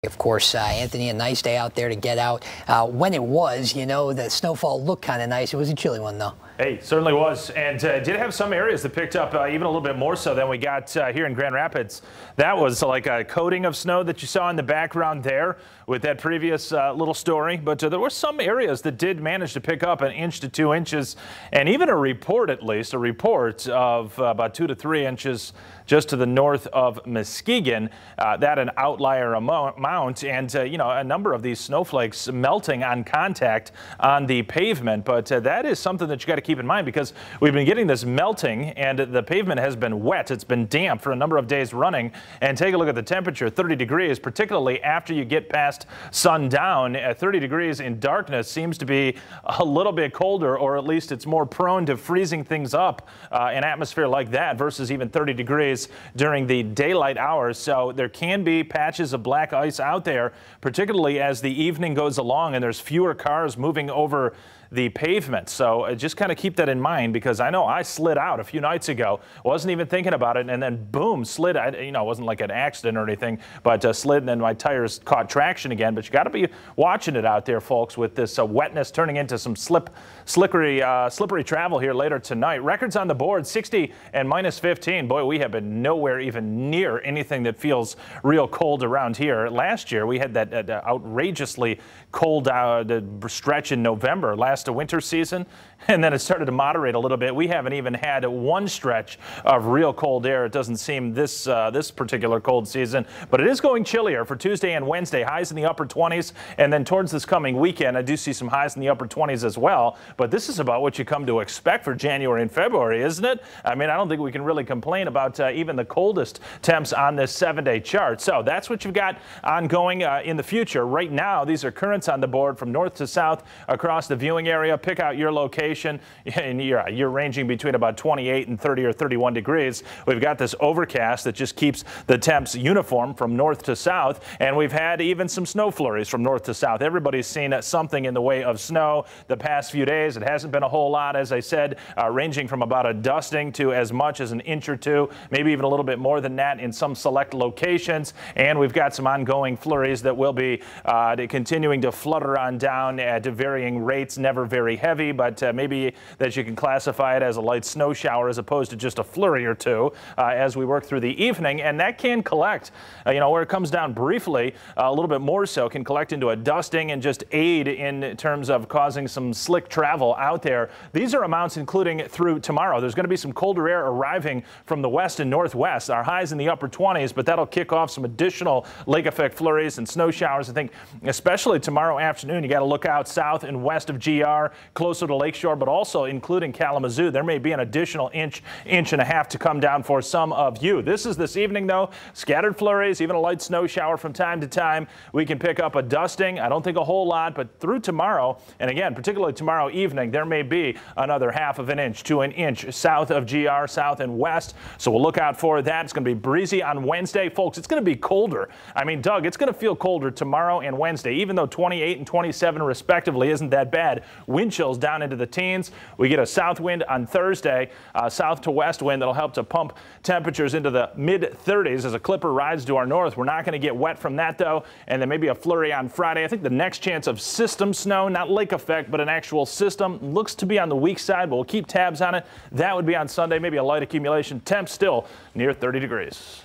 Of course, Anthony, a nice day out there to get out. When it was, the snowfall looked kind of nice. It was a chilly one, though. Hey, certainly was, and did have some areas that picked up even a little bit more so than we got here in Grand Rapids. That was like a coating of snow that you saw in the background there with that previous little story. But there were some areas that did manage to pick up 1 inch to 2 inches, and even a report of about 2 to 3 inches just to the north of Muskegon. That an outlier amount, and a number of these snowflakes melting on contact on the pavement. But that is something that you got to keep in mind, because we've been getting this melting and the pavement has been wet. It's been damp for a number of days running. And take a look at the temperature, 30 degrees, particularly after you get past sundown. 30 degrees in darkness seems to be a little bit colder, or at least it's more prone to freezing things up in atmosphere like that versus even 30 degrees during the daylight hours. So there can be patches of black ice out there, particularly as the evening goes along and there's fewer cars moving over the pavement. So just kind of keep that in mind, because I know I slid out a few nights ago, wasn't even thinking about it, and then boom, slid. It wasn't like an accident or anything, but slid, and then my tires caught traction again. But you got to be watching it out there, folks, with this wetness turning into some slippery travel here later tonight. Records on the board, 60 and minus 15. Boy, we have been nowhere even near anything that feels real cold around here. Last year, we had that outrageously cold stretch in November last winter season, and then it started to moderate a little bit. We haven't even had one stretch of real cold air. It doesn't seem this particular cold season, but it is going chillier for Tuesday and Wednesday. Highs in the upper 20s, and then towards this coming weekend, I do see some highs in the upper 20s as well. But this is about what you come to expect for January and February, isn't it? I mean, I don't think we can really complain about even the coldest temps on this 7-day chart. So that's what you've got ongoing in the future. Right now, these are currents on the board from north to south across the viewing area. Pick out your location, and you're ranging between about 28 and 30 or 31 degrees. We've got this overcast that just keeps the temps uniform from north to south, and we've had even some snow flurries from north to south. Everybody's seen something in the way of snow the past few days. It hasn't been a whole lot, as I said, ranging from about a dusting to as much as 1 inch or 2, maybe even a little bit more than that in some select locations. And we've got some ongoing flurries that will be continuing to flutter on down at varying rates, never very heavy, but maybe that you can classify it as a light snow shower as opposed to just a flurry or two as we work through the evening. And that can collect, where it comes down briefly, a little bit more so, can collect into a dusting and just aid in terms of causing some slick travel out there. These are amounts including through tomorrow. There's going to be some colder air arriving from the west and northwest. Our highs in the upper 20s, but that'll kick off some additional lake effect flurries and snow showers. I think especially tomorrow afternoon, you got to look out south and west of GR, closer to Lakeshore, but also including Kalamazoo. There may be an additional inch and a half to come down for some of you. This evening, though, scattered flurries, even a light snow shower from time to time. We can pick up a dusting. I don't think a whole lot, but through tomorrow, and again, particularly tomorrow evening, there may be another half of 1 inch to 1 inch south of GR, south and west. So we'll look out for that. It's going to be breezy on Wednesday. Folks, it's going to be colder. I mean, Doug, it's going to feel colder tomorrow and Wednesday, even though 28 and 27 respectively isn't that bad. Wind chills down into the teens. We get a south wind on Thursday, south to west wind that'll help to pump temperatures into the mid-30s as a clipper rides to our north. We're not going to get wet from that, though, and then maybe a flurry on Friday. I think the next chance of system snow, not lake effect, but an actual system, looks to be on the weak side, but we'll keep tabs on it. That would be on Sunday, maybe a light accumulation. Temp still near 30 degrees.